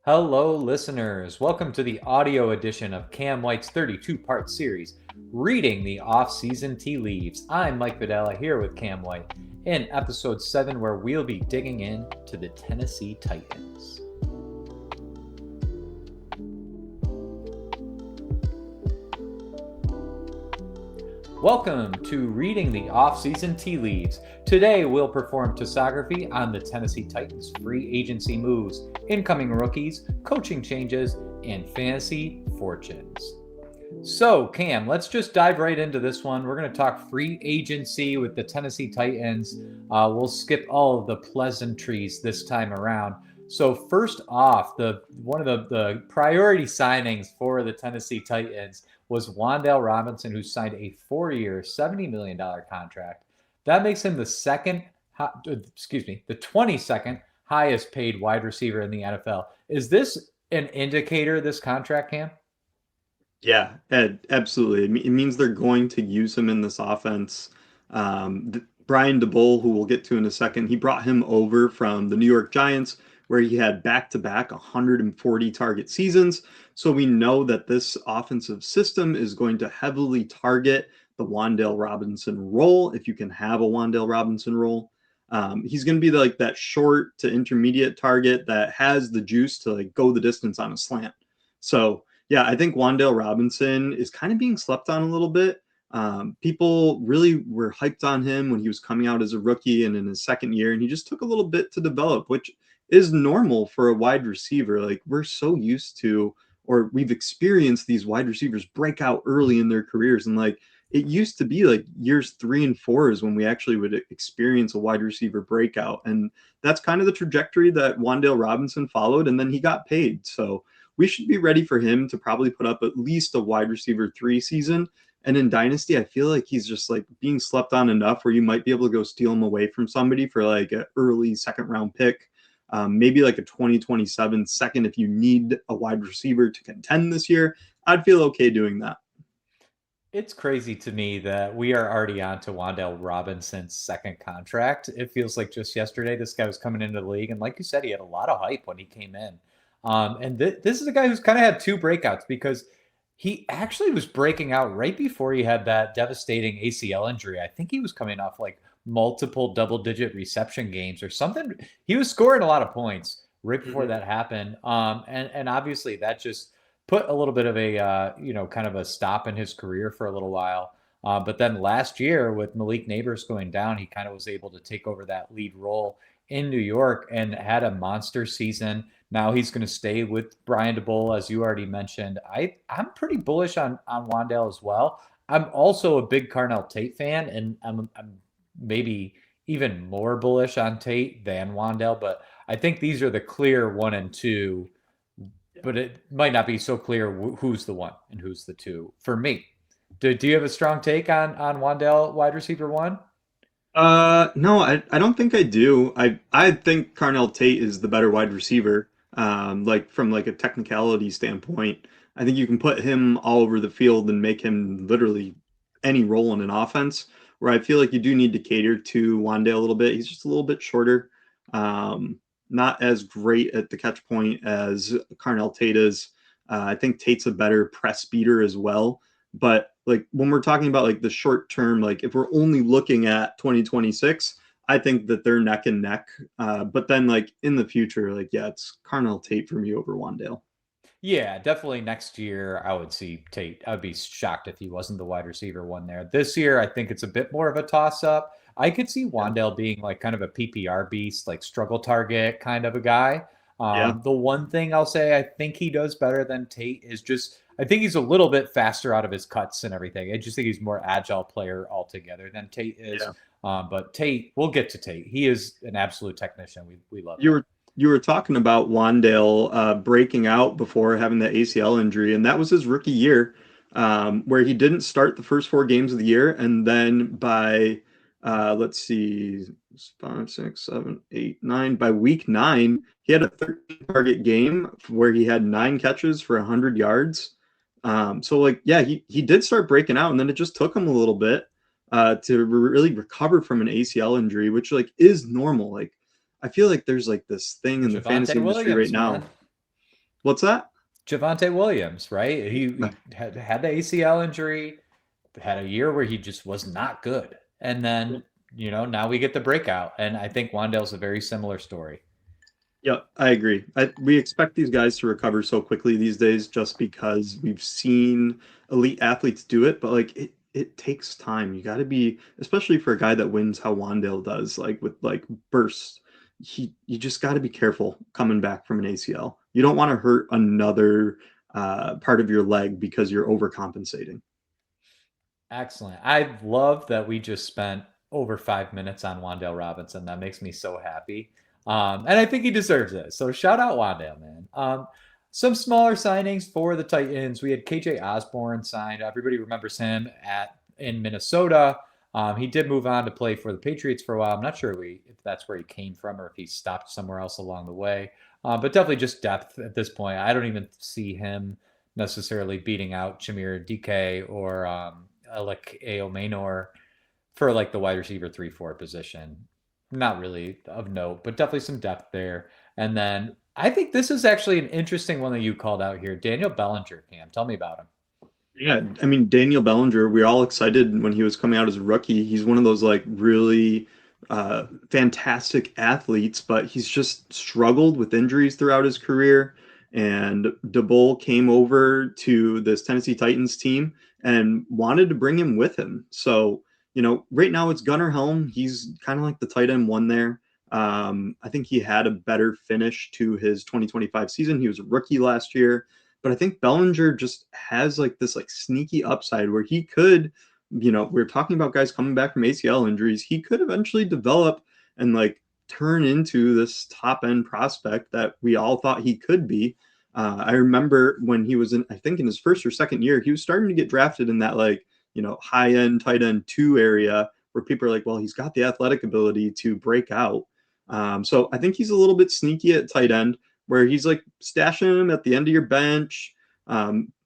Hello, listeners. Welcome to the audio edition of Cam White's 32-part series, Reading the Off-Season Tea Leaves. I'm Mike Vadala here with Cam White in episode 7, where we'll be digging into the Tennessee Titans. Welcome to Reading the Off-Season Tea Leaves. Today we'll perform topography on the Tennessee Titans' free agency moves, incoming rookies, coaching changes, and fantasy fortunes. So, Cam, let's just dive right into this one. We're going to talk free agency with the Tennessee Titans. We'll skip all of the pleasantries this time around. So, first off, one of the priority signings for the Tennessee Titans was Wan'Dale Robinson, who signed a 4-year, $70 million contract. That makes him the 22nd highest paid wide receiver in the NFL. Is this an indicator, this contract, Cam? Yeah, absolutely. It means they're going to use him in this offense. Brian Daboll, who we'll get to in a second, he brought him over from the New York Giants, where he had back-to-back 140 target seasons. So we know that this offensive system is going to heavily target the Wan'Dale Robinson role, if you can have a Wan'Dale Robinson role. He's going to be like that short to intermediate target that has the juice to like go the distance on a slant. So yeah, I think Wan'Dale Robinson is kind of being slept on a little bit. People really were hyped on him when he was coming out as a rookie and in his second year, and he just took a little bit to develop, which is normal for a wide receiver. Like we're so used to, or we've experienced these wide receivers break out early in their careers, and like it used to be like years 3 and 4 is when we actually would experience a wide receiver breakout, and that's kind of the trajectory that Wan'Dale Robinson followed, and then he got paid. So we should be ready for him to probably put up at least a wide receiver 3 season. And in Dynasty, I feel like he's just like being slept on enough where you might be able to go steal him away from somebody for like an early second round pick, maybe like a 2027 second if you need a wide receiver to contend this year. I'd feel okay doing that. It's crazy to me that we are already on to Wan'Dale Robinson's second contract. It feels like just yesterday this guy was coming into the league, and like you said, he had a lot of hype when he came in. And this is a guy who's kind of had two breakouts because he actually was breaking out right before he had that devastating ACL injury. I think he was coming off like multiple double-digit reception games or something. He was scoring a lot of points right before Mm-hmm. that happened. And obviously that just put a little bit of a kind of a stop in his career for a little while. But then last year with Malik Neighbors going down, he kind of was able to take over that lead role in New York and had a monster season. Now he's going to stay with Brian Daboll, as you already mentioned. I'm pretty bullish on Wan'Dale as well. I'm also a big Carnell Tate fan, and I'm maybe even more bullish on Tate than Wan'Dale. But I think these are the clear one and two, but it might not be so clear who's the one and who's the two for me. Do you have a strong take on Wan'Dale wide receiver one? No, I don't think I do. I think Carnell Tate is the better wide receiver. Like from like a technicality standpoint, I think you can put him all over the field and make him literally any role in an offense. Where I feel like you do need to cater to Wan'Dale a little bit. He's just a little bit shorter, not as great at the catch point as Carnell Tate is. I think Tate's a better press speeder as well. But like when we're talking about like the short term, like if we're only looking at 2026, I think that they're neck and neck. But then like in the future, like yeah, it's Carnell Tate for me over Wan'Dale. Yeah, definitely next year I would see Tate. I would be shocked if he wasn't the wide receiver one there. This year I think it's a bit more of a toss up. I could see Yeah. Wan'Dale being like kind of a PPR beast, like struggle target kind of a guy. Yeah. The one thing I'll say I think he does better than Tate is just I think he's a little bit faster out of his cuts and everything. I just think he's more agile player altogether than Tate is. Yeah. But Tate, we'll get to Tate. He is an absolute technician. We love You him. were you were talking about Wan'Dale breaking out before having the ACL injury, and that was his rookie year, where he didn't start the first 4 games of the year, and then by let's see, 5, 6, 7, 8, 9. By week 9, he had a 13 target game where he had 9 catches for 100 yards. So like yeah, he did start breaking out, and then it just took him a little bit to really recover from an ACL injury, which like is normal. Like I feel like there's like this thing in the Javante fantasy industry right Williams, man. now. What's that? Javonte Williams, right? He had the ACL injury, had a year where he just was not good. And then, now we get the breakout. And I think Wan'Dale's a very similar story. Yeah, I agree. We expect these guys to recover so quickly these days just because we've seen elite athletes do it, but like it takes time. You got to be, especially for a guy that wins how Wandale does, like with like bursts. You just got to be careful coming back from an ACL. You don't want to hurt another part of your leg because you're overcompensating. Excellent. I love that we just spent over 5 minutes on Wan'Dale Robinson. That makes me so happy. And I think he deserves it. So shout out Wan'Dale, man. Some smaller signings for the Titans. We had KJ Osborne signed. Everybody remembers him in Minnesota. He did move on to play for the Patriots for a while. I'm not sure if that's where he came from or if he stopped somewhere else along the way. But definitely just depth at this point. I don't even see him necessarily beating out Jameer DK or like A.O. Maynor for like the wide receiver 3-4 position. Not really of note, but definitely some depth there. And then I think this is actually an interesting one that you called out here. Daniel Bellinger, Cam. Tell me about him. Yeah, I mean Daniel Bellinger, we were all excited when he was coming out as a rookie. He's one of those like really fantastic athletes, but he's just struggled with injuries throughout his career. And Daboll came over to this Tennessee Titans team and wanted to bring him with him. So, right now it's Gunnar Helm. He's kind of like the tight end one there. I think he had a better finish to his 2025 season. He was a rookie last year. But I think Bellinger just has like this like sneaky upside where he could, we're talking about guys coming back from ACL injuries. He could eventually develop and like turn into this top end prospect that we all thought he could be. I remember when he was I think in his first or second year, he was starting to get drafted in that like, high end tight end 2 area where people are like, well, he's got the athletic ability to break out. So I think he's a little bit sneaky at tight end where he's like stashing him at the end of your bench.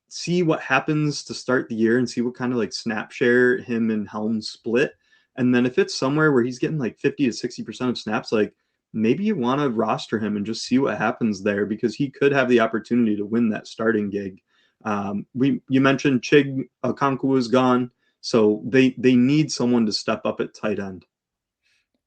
See what happens to start the year and see what kind of like snap share him and Helm split. And then if it's somewhere where he's getting like 50 to 60% of snaps, like maybe you want to roster him and just see what happens there because he could have the opportunity to win that starting gig. You mentioned Chig Okonkwo is gone, so they need someone to step up at tight end.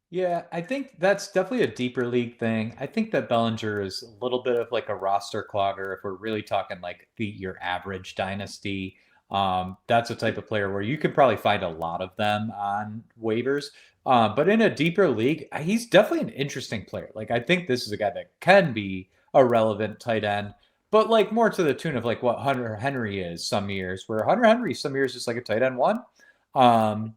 Yeah, I think that's definitely a deeper league thing. I think that Bellinger is a little bit of like a roster clogger if we're really talking like your average dynasty. That's a type of player where you could probably find a lot of them on waivers. But in a deeper league, he's definitely an interesting player. Like I think this is a guy that can be a relevant tight end, but like more to the tune of like what Hunter Henry is some years, where Hunter Henry some years is like a tight end one. Um,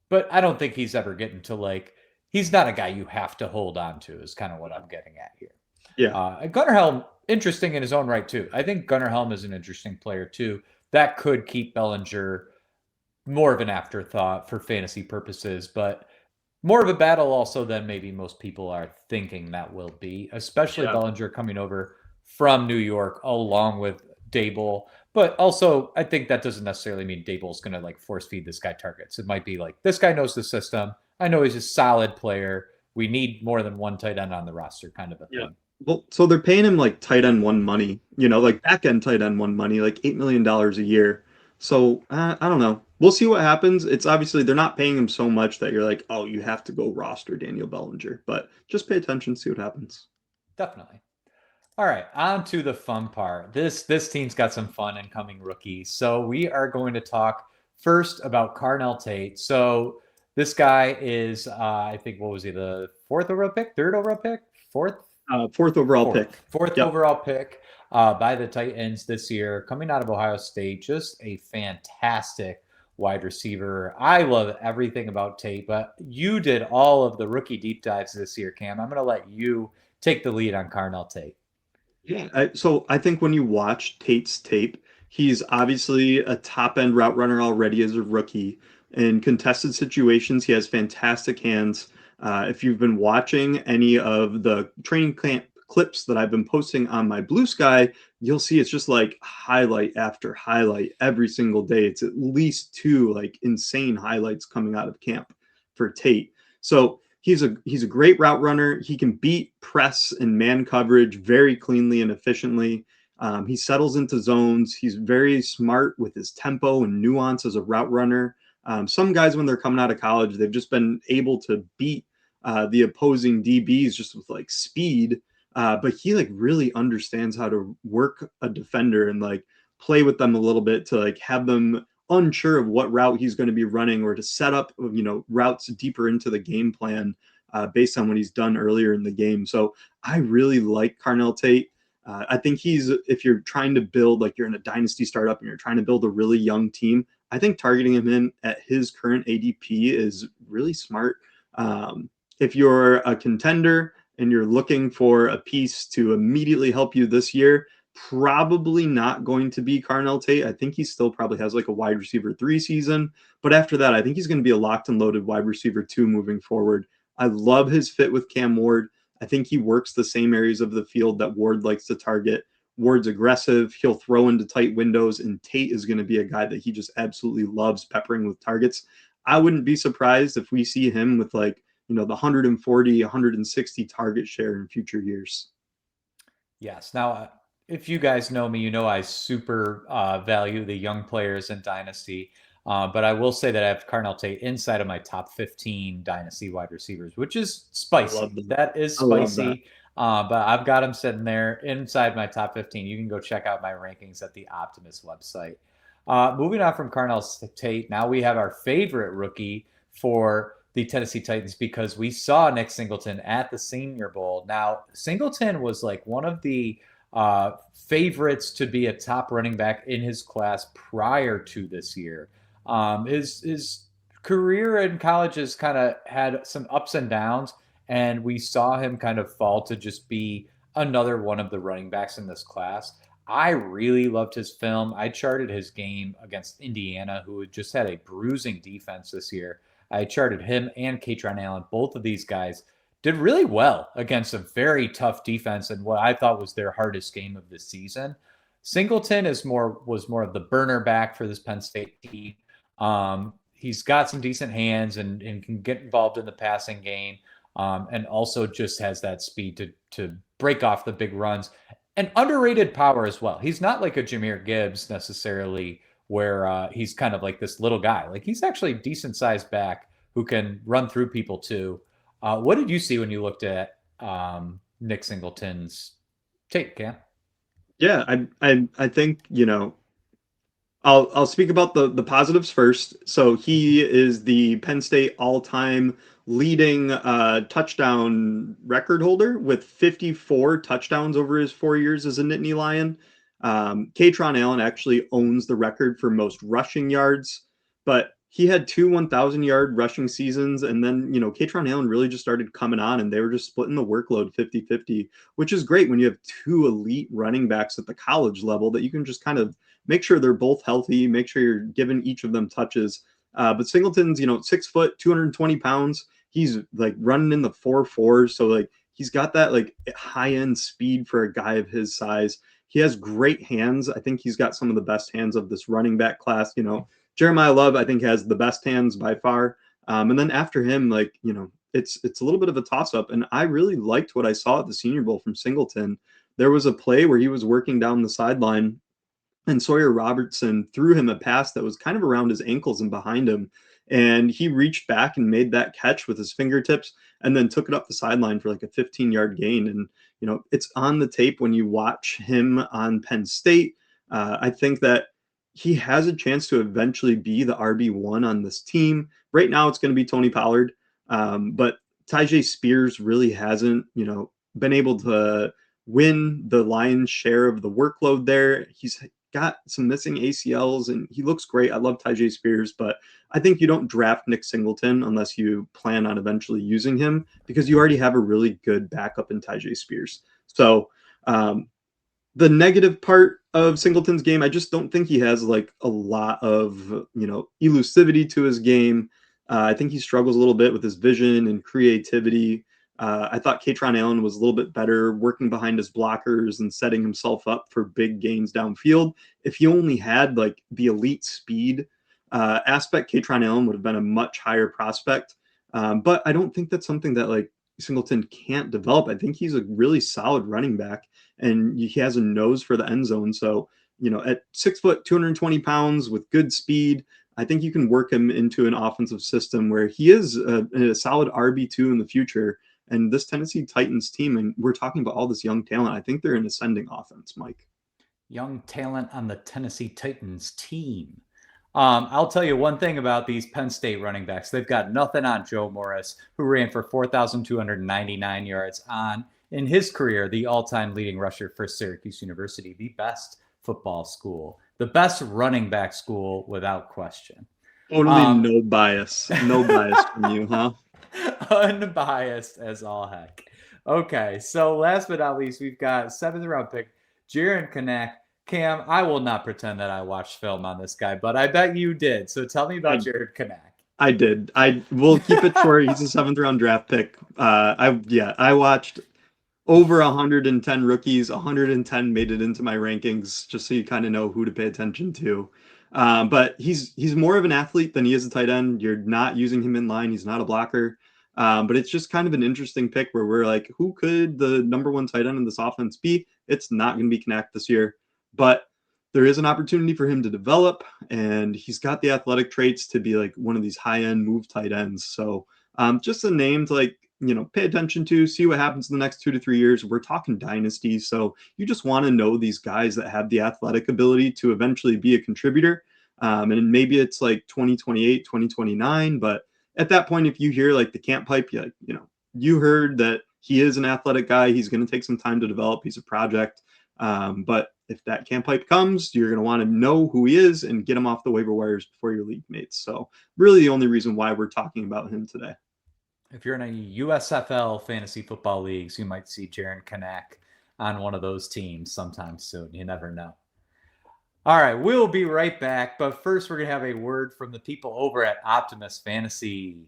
but I don't think he's ever getting to like he's not a guy you have to hold on to is kind of what I'm getting at here. Yeah. Gunnar Helm, interesting in his own right too. I think Gunnar Helm is an interesting player too. That could keep Bellinger more of an afterthought for fantasy purposes, but more of a battle also than maybe most people are thinking that will be, especially Yeah. Bellinger coming over from New York along with Daboll. But also, I think that doesn't necessarily mean Daboll's going to like force feed this guy targets. It might be like, this guy knows the system. I know he's a solid player. We need more than one tight end on the roster, kind of a Yeah. thing. Well, so they're paying him like tight end one money, like back end tight end one money, like $8 million a year. So I don't know. We'll see what happens. It's obviously they're not paying him so much that you're like, oh, you have to go roster Daniel Bellinger. But just pay attention, see what happens. Definitely. All right, on to the fun part. This team's got some fun incoming rookies. So we are going to talk first about Carnell Tate. So this guy is, I think, what was he, the fourth overall pick, third overall pick, Fourth overall pick. fourth Yep. overall pick by the Titans this year, coming out of Ohio State. Just a fantastic wide receiver. I love everything about Tate, but you did all of the rookie deep dives this year, Cam. I'm going to let you take the lead on Carnell Tate. Yeah. So I think when you watch Tate's tape, he's obviously a top end route runner already as a rookie. In contested situations, he has fantastic hands. If you've been watching any of the training camp clips that I've been posting on my Blue Sky, you'll see it's just like highlight after highlight every single day. It's at least 2 like insane highlights coming out of camp for Tate. So he's a great route runner. He can beat press and man coverage very cleanly and efficiently. He settles into zones. He's very smart with his tempo and nuance as a route runner. Some guys, when they're coming out of college, they've just been able to beat the opposing DBs just with like speed. But he like really understands how to work a defender and like play with them a little bit to like have them unsure of what route he's going to be running, or to set up, routes deeper into the game plan based on what he's done earlier in the game. So I really like Carnell Tate. I think if you're trying to build, like you're in a dynasty startup and you're trying to build a really young team, I think targeting him in at his current ADP is really smart. If you're a contender and you're looking for a piece to immediately help you this year, probably not going to be Carnell Tate. I think he still probably has like a wide receiver 3 season. But after that, I think he's going to be a locked and loaded wide receiver 2 moving forward. I love his fit with Cam Ward. I think he works the same areas of the field that Ward likes to target. Ward's aggressive. He'll throw into tight windows, and Tate is going to be a guy that he just absolutely loves peppering with targets. I wouldn't be surprised if we see him with like, the 140, 160 target share in future years. Yes. Now, if you guys know me, you know I super value the young players in Dynasty. But I will say that I have Carnell Tate inside of my top 15 Dynasty wide receivers, which is spicy. That is spicy. But I've got him sitting there inside my top 15. You can go check out my rankings at the Optimus website. Moving on from Carnell Tate, now we have our favorite rookie for the Tennessee Titans, because we saw Nick Singleton at the Senior Bowl. Now, Singleton was like one of the favorites to be a top running back in his class prior to this year. His career in college has kind of had some ups and downs, and we saw him kind of fall to just be another one of the running backs in this class. I really loved his film. I charted his game against Indiana, who had just had a bruising defense this year. I charted him and Kaytron Allen. Both of these guys did really well against a very tough defense and what I thought was their hardest game of the season. Singleton was more of the burner back for this Penn State team. He's got some decent hands and can get involved in the passing game, and also just has that speed to break off the big runs, and underrated power as well. He's not like a Jahmyr Gibbs necessarily, where he's kind of like this little guy. Like, he's actually a decent sized back who can run through people too. What did you see when you looked at Nick Singleton's tape, Cam? Yeah, I think, I'll speak about the positives first. So he is the Penn State all-time leading touchdown record holder with 54 touchdowns over his 4 years as a Nittany Lion. Kaytron Allen actually owns the record for most rushing yards, but he had 2 1,000-yard rushing seasons, and then, Kaytron Allen really just started coming on, and they were just splitting the workload 50-50, which is great when you have 2 elite running backs at the college level that you can just kind of make sure they're both healthy, make sure you're giving each of them touches. But Singleton's, 6 foot, 220 pounds. He's like running in the 4.4, so like he's got that like high-end speed for a guy of his size. He has great hands. I think he's got some of the best hands of this running back class. Jeremiah Love, I think, has the best hands by far. And then after him, like, it's a little bit of a toss-up. And I really liked what I saw at the Senior Bowl from Singleton. There was a play where he was working down the sideline, and Sawyer Robertson threw him a pass that was kind of around his ankles and behind him. And he reached back and made that catch with his fingertips and then took it up the sideline for like a 15-yard gain. And, it's on the tape when you watch him on Penn State. I think that he has a chance to eventually be the RB1 on this team. Right now, it's going to be Tony Pollard. But Tyjae Spears really hasn't, been able to win the lion's share of the workload there. He's got some missing ACLs, and he looks great. I love Tyjae Spears, but I think you don't draft Nick Singleton unless you plan on eventually using him, because you already have a really good backup in Tyjae Spears. So the negative part of Singleton's game, I just don't think he has like a lot of, elusivity to his game. I think he struggles a little bit with his vision and creativity. I thought Kaytron Allen was a little bit better working behind his blockers and setting himself up for big gains downfield. If he only had like the elite speed aspect, Kaytron Allen would have been a much higher prospect. But I don't think that's something that like Singleton can't develop. I think he's a really solid running back, and he has a nose for the end zone. So, at 6 foot, 220 pounds with good speed, I think you can work him into an offensive system where he is a solid RB2 in the future. And this Tennessee Titans team, and we're talking about all this young talent, I think they're an ascending offense, Mike. Young talent on the Tennessee Titans team. I'll tell you one thing about these Penn State running backs. They've got nothing on Joe Morris, who ran for 4,299 yards in his career, the all-time leading rusher for Syracuse University, the best football school, the best running back school without question. Totally no bias. No bias from you, huh? Unbiased as all heck. Okay, so last but not least, we've got 7th round pick, Jaren Kanak. Cam, I will not pretend that I watched film on this guy, but I bet you did. So tell me about Jaren Kanak. I did. I will keep it short. He's a 7th round draft pick. I watched over 110 rookies. 110 made it into my rankings, just so you kind of know who to pay attention to. But he's more of an athlete than he is a tight end. You're not using him in line. He's not a blocker. But it's just kind of an interesting pick where we're like, who could the number 1 tight end in this offense be? It's not going to be Kanak this year. But there is an opportunity for him to develop, and he's got the athletic traits to be like one of these high-end move tight ends. So just a name to pay attention to, see what happens in the next 2 to 3 years. We're talking dynasty, so you just want to know these guys that have the athletic ability to eventually be a contributor. And maybe it's like 2028, 2029, but at that point, if you hear like the camp pipe, you heard that he is an athletic guy. He's going to take some time to develop. He's a project. But if that camp pipe comes, you're going to want to know who he is and get him off the waiver wires before your league mates. So really the only reason why we're talking about him today. If you're in a USFL fantasy football leagues, you might see Jaren Kanak on one of those teams sometime soon. You never know. All right, we'll be right back. But first, we're going to have a word from the people over at Optimus Fantasy.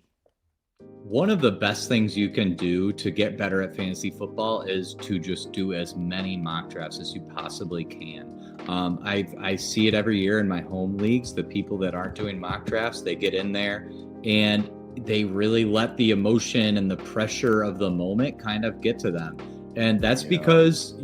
One of the best things you can do to get better at fantasy football is to just do as many mock drafts as you possibly can. I see it every year in my home leagues. The people that aren't doing mock drafts, they get in there and they really let the emotion and the pressure of the moment kind of get to them. And that's because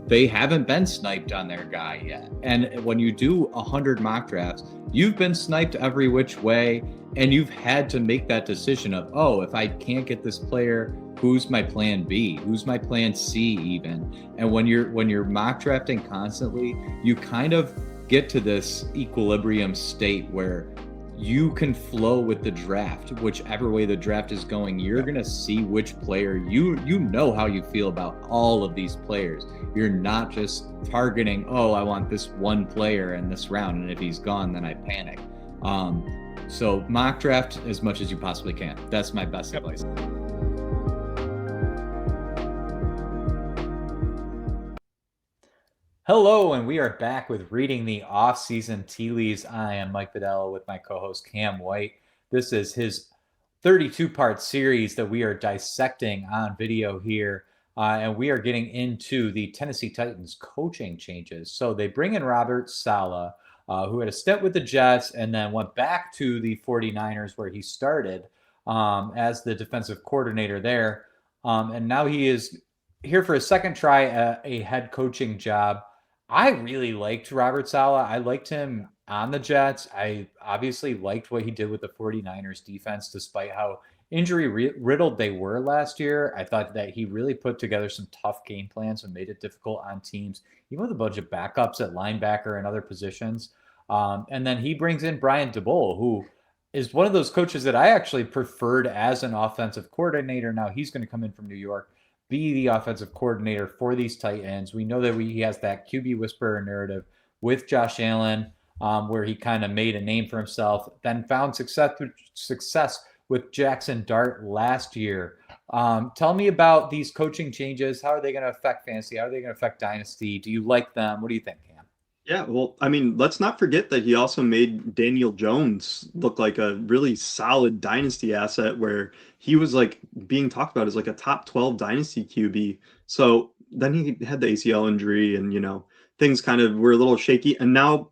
they haven't been sniped on their guy yet. And when you do 100 mock drafts, you've been sniped every which way, and you've had to make that decision of, oh, if I can't get this player, who's my plan B? Who's my plan C even? And when you're mock drafting constantly, you kind of get to this equilibrium state where you can flow with the draft. Whichever way the draft is going, you're going to see which player you know how you feel about all of these players. You're not just targeting, oh, I want this one player in this round, and if he's gone, then I panic. So mock draft as much as you possibly can. That's my best advice. Hello, and we are back with reading the off-season tea leaves. I am Mike Vadala with my co-host Cam White. This is his 32-part series that we are dissecting on video here, and we are getting into the Tennessee Titans coaching changes. So they bring in Robert Saleh, who had a stint with the Jets and then went back to the 49ers where he started as the defensive coordinator there. And now he is here for a second try at a head coaching job. I really liked Robert Saleh. I liked him on the Jets. I obviously liked what he did with the 49ers defense, despite how injury riddled they were last year. I thought that he really put together some tough game plans and made it difficult on teams, even with a bunch of backups at linebacker and other positions. And then he brings in Brian Daboll, who is one of those coaches that I actually preferred as an offensive coordinator. Now he's going to come in from New York, be the offensive coordinator for these tight ends. We know that he has that QB whisperer narrative with Josh Allen, where he kind of made a name for himself, then found success with Jackson Dart last year. Tell me about these coaching changes. How are they going to affect fantasy? How are they going to affect dynasty? Do you like them? What do you think, Cam? Yeah, well, I mean, let's not forget that he also made Daniel Jones look like a really solid dynasty asset where he was like being talked about as like a top 12 dynasty QB. So then he had the ACL injury and, things kind of were a little shaky. And now,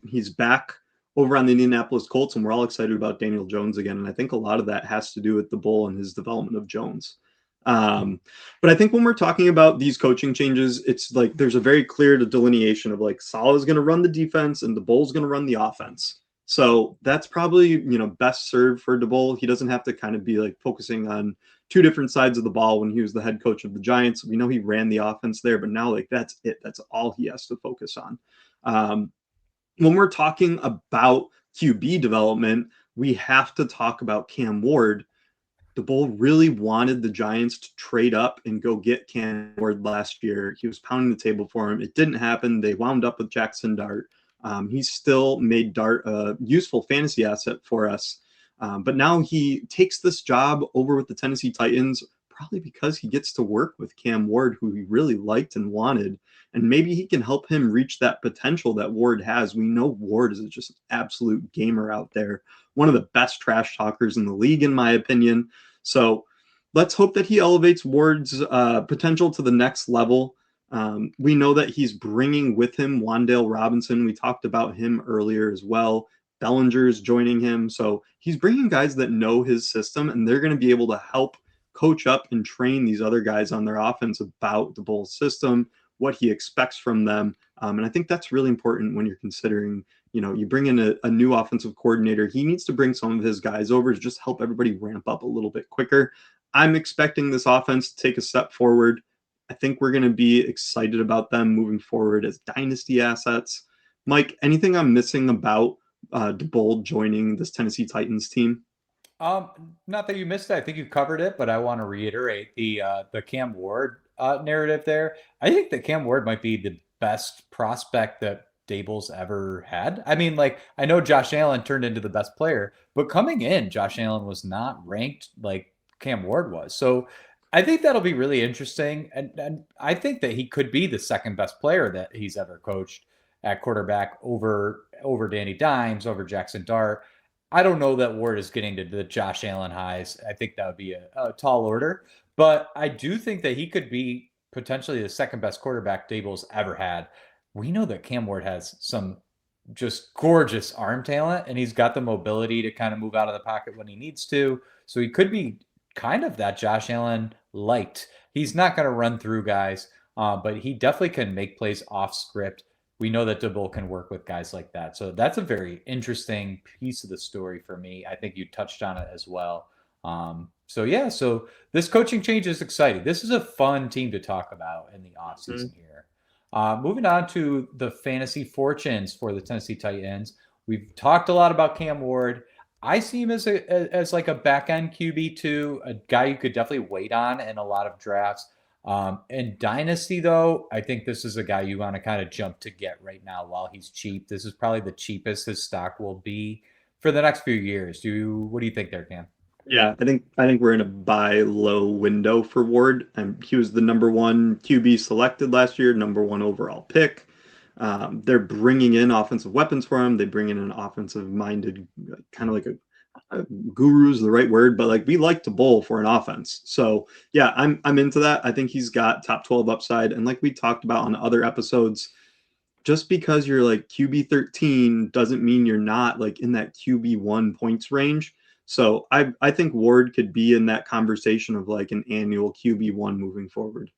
he's back over on the Indianapolis Colts and we're all excited about Daniel Jones again. And I think a lot of that has to do with the Bull and his development of Jones. But I think when we're talking about these coaching changes, it's like there's a very clear delineation of like Saleh is going to run the defense and Daboll's going to run the offense. So that's probably, best served for Daboll. He doesn't have to kind of be like focusing on two different sides of the ball when he was the head coach of the Giants. We know he ran the offense there, but now like that's it. That's all he has to focus on. When we're talking about QB development, we have to talk about Cam Ward. Daboll really wanted the Giants to trade up and go get Cam Ward last year. He was pounding the table for him. It didn't happen. They wound up with Jackson Dart. He still made Dart a useful fantasy asset for us. But now he takes this job over with the Tennessee Titans, probably because he gets to work with Cam Ward, who he really liked and wanted. And maybe he can help him reach that potential that Ward has. We know Ward is just an absolute gamer out there, one of the best trash talkers in the league, in my opinion. So let's hope that he elevates Ward's potential to the next level. We know that he's bringing with him Wan'Dale Robinson. We talked about him earlier as well. Bellinger's joining him. So he's bringing guys that know his system, and they're going to be able to help coach up and train these other guys on their offense about the Bulls system, what he expects from them. And I think that's really important when you're considering, you bring in a new offensive coordinator. He needs to bring some of his guys over to just help everybody ramp up a little bit quicker. I'm expecting this offense to take a step forward. I think we're going to be excited about them moving forward as dynasty assets. Mike, anything I'm missing about Daboll joining this Tennessee Titans team? Not that you missed it. I think you covered it, but I want to reiterate the Cam Ward narrative there. I think that Cam Ward might be the best prospect that Daboll's ever had. I mean, like, I know Josh Allen turned into the best player, but coming in, Josh Allen was not ranked like Cam Ward was. So I think that'll be really interesting. And I think that he could be the second best player that he's ever coached at quarterback over Danny Dimes, over Jackson Dart. I don't know that Ward is getting to the Josh Allen highs. I think that would be a tall order, but I do think that he could be potentially the second best quarterback Daboll's ever had. We know that Cam Ward has some just gorgeous arm talent, and he's got the mobility to kind of move out of the pocket when he needs to. So he could be kind of that Josh Allen light. He's not going to run through guys, but he definitely can make plays off script. We know that Daboll can work with guys like that. So that's a very interesting piece of the story for me. I think you touched on it as well. So this coaching change is exciting. This is a fun team to talk about in the offseason here. Moving on to the fantasy fortunes for the Tennessee Titans. We've talked a lot about Cam Ward. I see him as like a back-end QB2, a guy you could definitely wait on in a lot of drafts. In Dynasty, though, I think this is a guy you want to kind of jump to get right now while he's cheap. This is probably the cheapest his stock will be for the next few years. What do you think there, Cam? Yeah, I think we're in a buy low window for Ward. He was the number one QB selected last year, number one overall pick. They're bringing in offensive weapons for him. They bring in an offensive minded, kind of like a guru is the right word, but like we like to bowl for an offense. So yeah, I'm into that. I think he's got top 12 upside. And like we talked about on other episodes, just because you're like QB 13 doesn't mean you're not like in that QB 1 points range. So I think Ward could be in that conversation of like an annual QB 1 moving forward.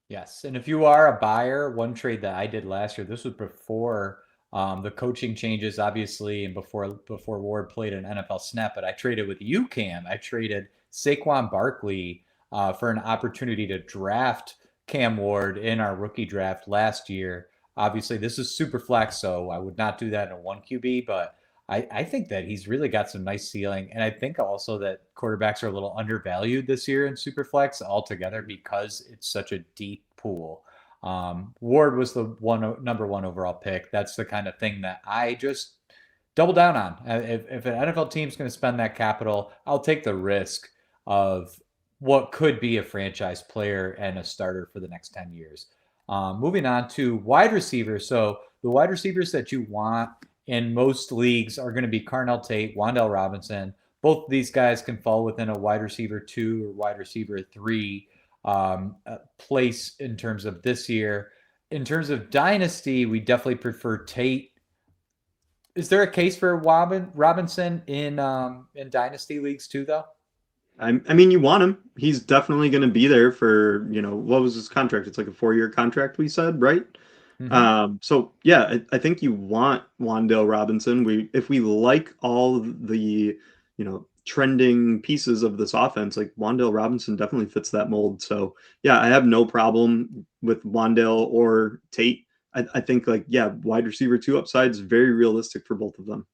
Yes. And if you are a buyer, one trade that I did last year, this was before the coaching changes, obviously, and before Ward played an NFL snap, but I traded with you, Cam. I traded Saquon Barkley for an opportunity to draft Cam Ward in our rookie draft last year. Obviously, this is super flex, so I would not do that in a 1 QB, but I think that he's really got some nice ceiling. And I think also that quarterbacks are a little undervalued this year in Superflex altogether because it's such a deep pool. Ward was the number one overall pick. That's the kind of thing that I just double down on. If an NFL team's going to spend that capital, I'll take the risk of what could be a franchise player and a starter for the next 10 years. Moving on to wide receivers. So the wide receivers that you want in most leagues are going to be Carnell Tate, Wan'Dale Robinson. Both of these guys can fall within a wide receiver 2 or wide receiver 3 place in terms of this year. In terms of dynasty, we definitely prefer Tate. Is there a case for Robinson in dynasty leagues too, though? I mean, you want him. He's definitely going to be there for, what was his contract? It's like a 4-year contract, we said, right? Hmm. So yeah, I think you want Wan'Dale Robinson. If we like all the, trending pieces of this offense, like Wan'Dale Robinson definitely fits that mold. So yeah, I have no problem with Wan'Dale or Tate. I think like, yeah, wide receiver two upside is very realistic for both of them.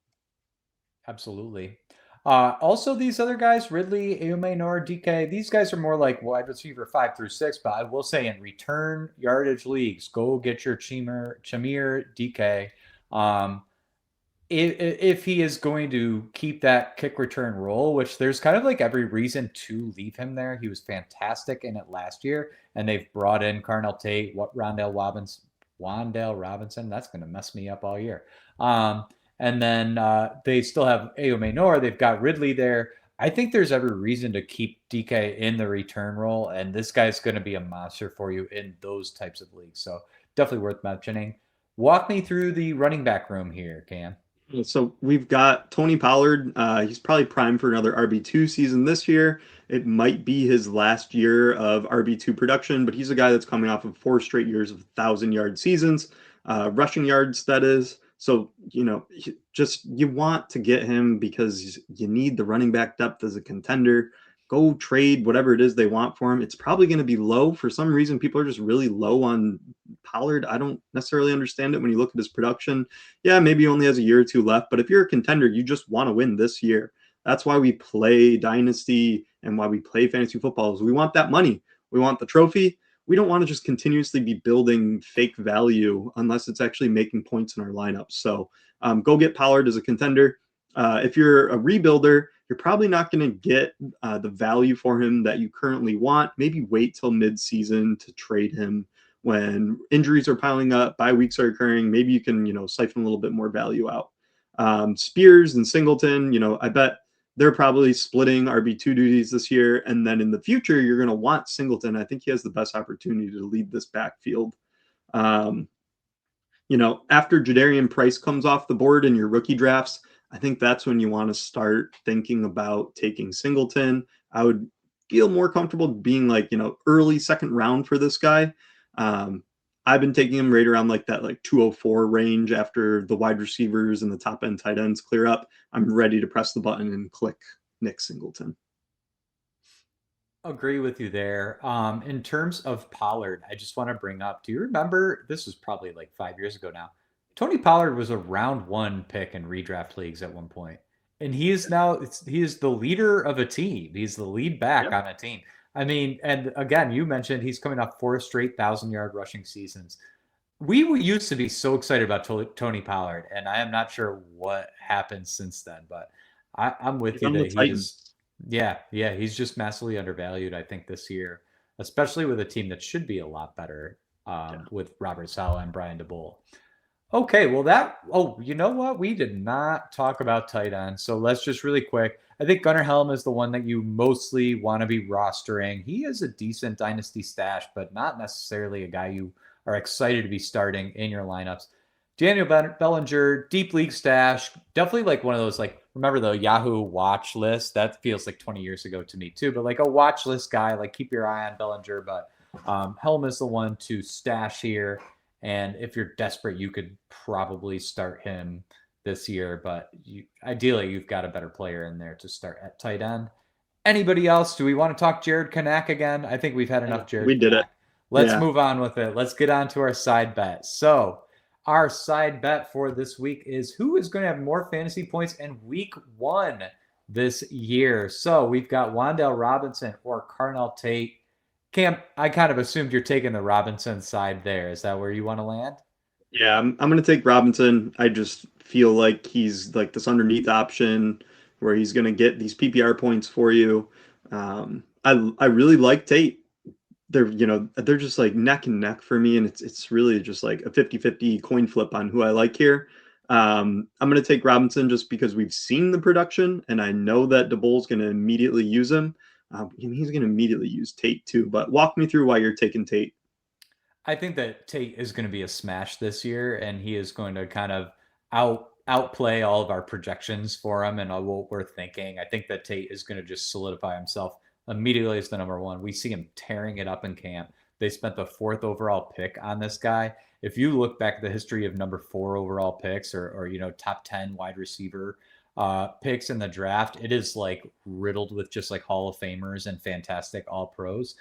Absolutely. Also, these other guys, Ridley, Ayume, DK, these guys are more like wide receiver 5 through 6. But I will say, in return yardage leagues, go get your Chamir DK. Um, if he is going to keep that kick return role, which there's kind of like every reason to leave him there. He was fantastic in it last year, and they've brought in Carnell Tate, Wan'Dale Robinson. That's going to mess me up all year. And then they still have Ayume. They've got Ridley there. I think there's every reason to keep DK in the return role, and this guy's going to be a monster for you in those types of leagues. So definitely worth mentioning. Walk me through the running back room here, Cam. So we've got Tony Pollard. He's probably primed for another RB2 season this year. It might be his last year of RB2 production, but he's a guy that's coming off of 4 straight years of 1,000-yard seasons, rushing yards, that is. So, just you want to get him because you need the running back depth as a contender. Go trade whatever it is they want for him. It's probably going to be low. For some reason, people are just really low on Pollard. I don't necessarily understand it when you look at his production. Yeah, maybe he only has a year or two left, but if you're a contender, you just want to win this year. That's why we play Dynasty and why we play fantasy football is we want that money. We want the trophy. We don't want to just continuously be building fake value unless it's actually making points in our lineups. So go get Pollard as a contender. If you're a rebuilder, you're probably not going to get the value for him that you currently want. Maybe wait till mid-season to trade him when injuries are piling up, bye weeks are occurring. Maybe you can, siphon a little bit more value out. Spears and Singleton, I bet they're probably splitting RB2 duties this year. And then in the future, you're going to want Singleton. I think he has the best opportunity to lead this backfield. Um, After Jadarian Price comes off the board in your rookie drafts, I think that's when you want to start thinking about taking Singleton. I would feel more comfortable being like, early second round for this guy. Um, I've been taking him right around like that, like 204 range after the wide receivers and the top end tight ends clear up. I'm ready to press the button and click Nick Singleton. Agree with you there. In terms of Pollard, I just want to bring up, do you remember, this was probably like 5 years ago now. Tony Pollard was a round one pick in redraft leagues at one point. And he is now, he is the leader of a team. He's the lead back Yeah. on a team. I mean, and again, you mentioned he's coming off 4 straight 1,000-yard rushing seasons. We used to be so excited about Tony Pollard, and I am not sure what happened since then, but I'm with He's you on the that he is, Titans. yeah, he's just massively undervalued, I think, this year, especially with a team that should be a lot better Yeah. with Robert Saleh and Brian Daboll. Okay, well you know what? We did not talk about tight end. So let's just really quick. I think Gunnar Helm is the one that you mostly want to be rostering. He is a decent dynasty stash, but not necessarily a guy you are excited to be starting in your lineups. Daniel Bellinger, deep league stash, definitely like one of those, like, remember the Yahoo watch list? That feels like 20 years ago to me too, but like a watch list guy, like keep your eye on Bellinger, but Helm is the one to stash here. And if you're desperate, you could probably start him this year, but ideally you've got a better player in there to start at tight end. Anybody else? Do we want to talk Jared Kanak again? I think we've had Yeah. enough Jared We did Kanak. it. Let's Yeah. move on with it. Let's get on to our side bet. So, our side bet for this week is who is going to have more fantasy points in week one this year. So, we've got Wan'Dale Robinson or Carnell Tate. Cam, I kind of assumed you're taking the Robinson side there. Is that where you want to land? Yeah, I'm going to take Robinson. I just feel like he's like this underneath option where he's going to get these PPR points for you. I really like Tate. They're just like neck and neck for me, and it's really just like a 50-50 coin flip on who I like here. I'm going to take Robinson just because we've seen the production, and I know that DeBoll's going to immediately use him. And he's going to immediately use Tate too. But walk me through why you're taking Tate. I think that Tate is going to be a smash this year, and he is going to kind of out outplay all of our projections for him and what we're thinking. I think that Tate is going to just solidify himself immediately as the number one. We see him tearing it up in camp. They spent the 4th overall pick on this guy. If you look back at the history of number 4 overall picks or top 10 wide receiver picks in the draft, it is like riddled with just like Hall of Famers and fantastic all pros.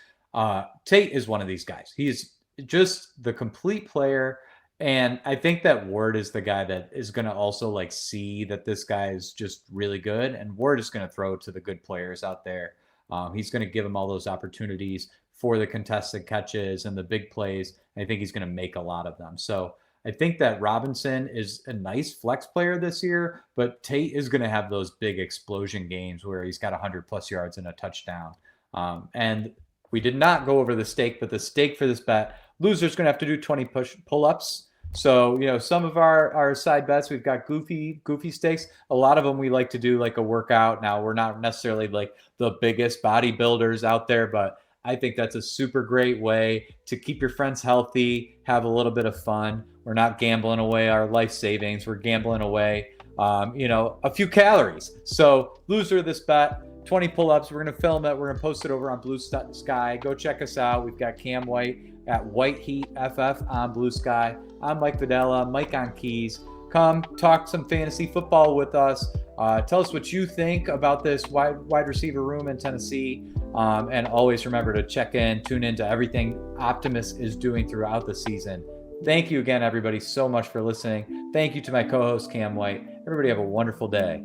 Tate is one of these guys. He's just the complete player. And I think that Ward is the guy that is going to also like see that this guy is just really good. And Ward is going to throw to the good players out there. He's going to give them all those opportunities for the contested catches and the big plays. I think he's going to make a lot of them. So I think that Robinson is a nice flex player this year, but Tate is going to have those big explosion games where he's got 100+ yards and a touchdown. And we did not go over the stake, but the stake for this bet, loser's going to have to do 20 pull-ups. So, some of our side bets, we've got goofy stakes. A lot of them we like to do like a workout. Now, we're not necessarily like the biggest bodybuilders out there, but I think that's a super great way to keep your friends healthy, have a little bit of fun. We're not gambling away our life savings. We're gambling away, a few calories. So loser of this bet, 20 pull-ups. We're going to film it. We're going to post it over on Blue Sky. Go check us out. We've got Cam White at White Heat FF on Blue Sky. I'm Mike Vadala, Mike on keys. Come talk some fantasy football with us. Tell us what you think about this wide receiver room in Tennessee. And always remember to tune in to everything Optimus is doing throughout the season. Thank you again, everybody, so much for listening. Thank you to my co-host, Cam White. Everybody have a wonderful day.